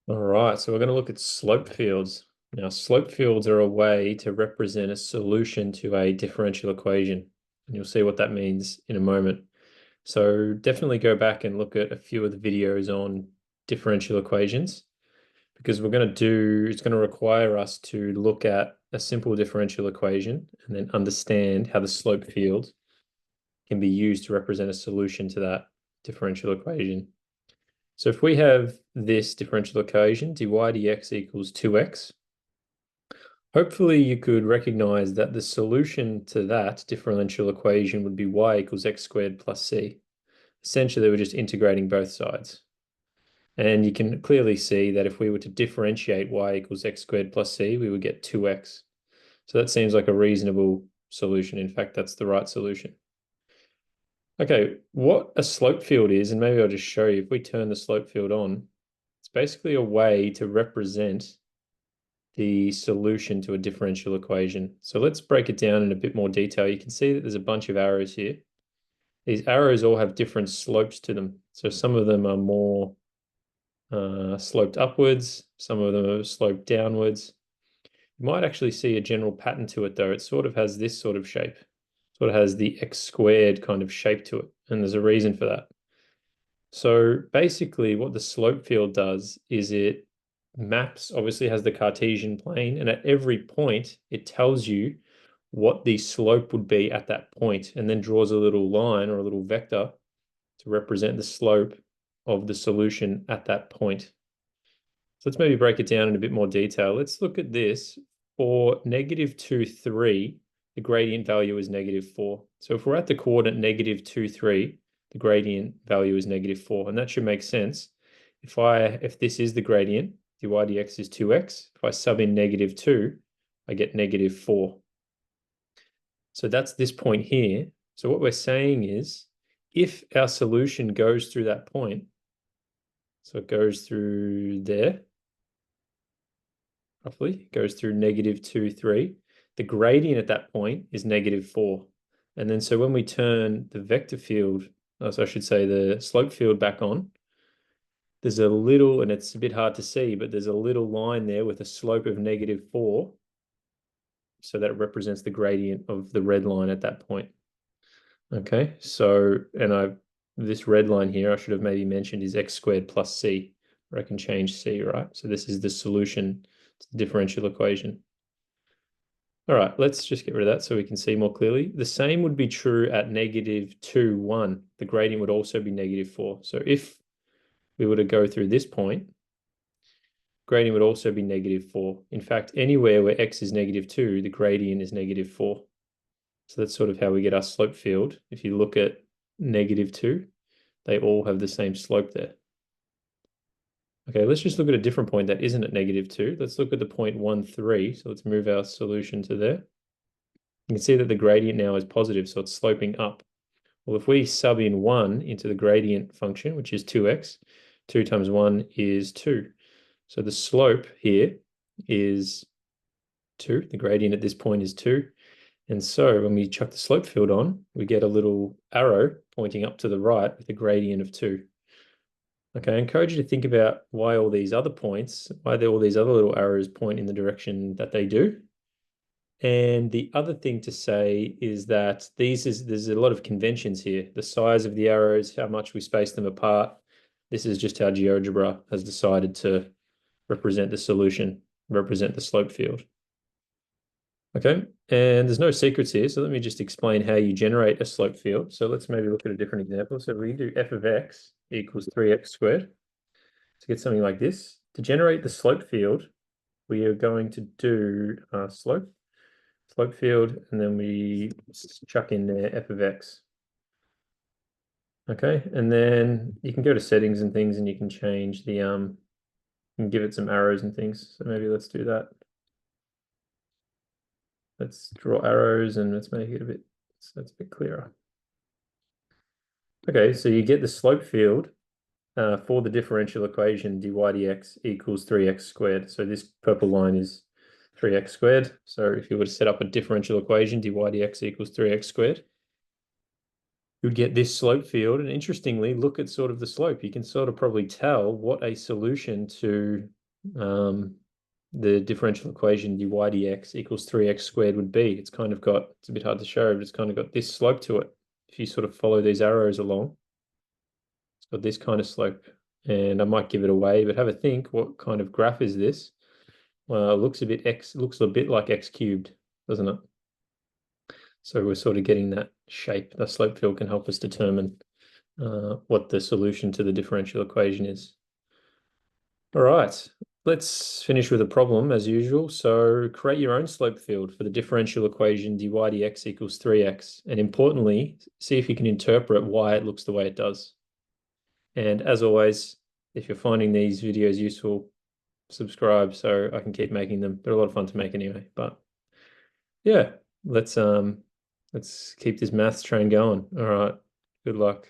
All right, so we're going to look at slope fields. Now, slope fields are a way to represent a solution to a differential equation, and you'll see what that means in a moment. So definitely go back and look at a few of the videos on differential equations because it's going to require us to look at a simple differential equation and then understand how the slope field can be used to represent a solution to that differential equation. So if we have this differential equation, dy dx equals 2x, hopefully you could recognize that the solution to that differential equation would be y equals x squared plus c. Essentially, we're just integrating both sides. And you can clearly see that if we were to differentiate y equals x squared plus c, we would get 2x. So that seems like a reasonable solution. In fact, that's the right solution. Okay, what a slope field is, and maybe I'll just show you, if we turn the slope field on, it's basically a way to represent the solution to a differential equation. So let's break it down in a bit more detail. You can see that there's a bunch of arrows here. These arrows all have different slopes to them. So some of them are more sloped upwards, some of them are sloped downwards. You might actually see a general pattern to it though. It sort of has this sort of shape, sort of has the x squared kind of shape to it. And there's a reason for that. So basically what the slope field does is it maps, obviously has the Cartesian plane, and at every point it tells you what the slope would be at that point, and then draws a little line or a little vector to represent the slope of the solution at that point. So let's maybe break it down in a bit more detail. Let's look at this. For negative 2, 3, the gradient value is negative 4. So if we're at the coordinate negative 2, 3, the gradient value is negative 4. And that should make sense. If this is the gradient, dy dx is 2x. If I sub in negative 2, I get negative 4. So that's this point here. So what we're saying is, if our solution goes through that point, so it goes through there, roughly, goes through negative 2, 3. The gradient at that point is negative 4. And then so when we turn the vector field, so I should say the slope field back on, there's a little, and it's a bit hard to see, but there's a little line there with a slope of negative 4. So that represents the gradient of the red line at that point. Okay, so, this red line here, I should have maybe mentioned, is x squared plus c, where I can change c, right? So this is the solution to the differential equation. All right, let's just get rid of that so we can see more clearly. The same would be true at negative 2, 1. The gradient would also be negative 4. So if we were to go through this point, gradient would also be negative 4. In fact, anywhere where x is negative 2, the gradient is negative 4. So that's sort of how we get our slope field. If you look at negative 2, they all have the same slope there. Okay, let's just look at a different point that isn't at negative 2. Let's look at the point 1, 3. So let's move our solution to there. You can see that the gradient now is positive, so it's sloping up. Well, if we sub in 1 into the gradient function, which is 2x, 2 times 1 is 2. So the slope here is 2. The gradient at this point is 2. And so when we chuck the slope field on, we get a little arrow pointing up to the right with a gradient of 2. Okay, I encourage you to think about why all these other little arrows point in the direction that they do. And the other thing to say is that there's a lot of conventions here. The size of the arrows, how much we space them apart. This is just how GeoGebra has decided to represent the solution, represent the slope field. Okay, and there's no secrets here, so let me just explain how you generate a slope field. So let's maybe look at a different example. So we do f of x equals 3x squared to get something like this. To generate the slope field, we are going to do slope field, and then we chuck in there f of x. Okay, and then you can go to settings and things, and you can change the you can give it some arrows and things. So maybe let's do that. Let's draw arrows and let's make it a bit, so that's a bit clearer. Okay, so you get the slope field for the differential equation dy dx equals 3x squared. So this purple line is 3x squared. So if you were to set up a differential equation dy dx equals 3x squared, you'd get this slope field. And interestingly, look at sort of the slope. You can sort of probably tell what a solution to um, the differential equation dy dx equals 3x squared would be. It's a bit hard to show, but it's kind of got this slope to it. If you sort of follow these arrows along, it's got this kind of slope. And I might give it away, but have a think, what kind of graph is this? Well, it looks a bit like x cubed, doesn't it? So we're sort of getting that shape. The slope field can help us determine what the solution to the differential equation is. All right, let's finish with a problem as usual. So create your own slope field for the differential equation dy dx equals 3x. And importantly, see if you can interpret why it looks the way it does. And as always, if you're finding these videos useful, subscribe so I can keep making them. They're a lot of fun to make anyway. But yeah, let's keep this maths train going. All right, good luck.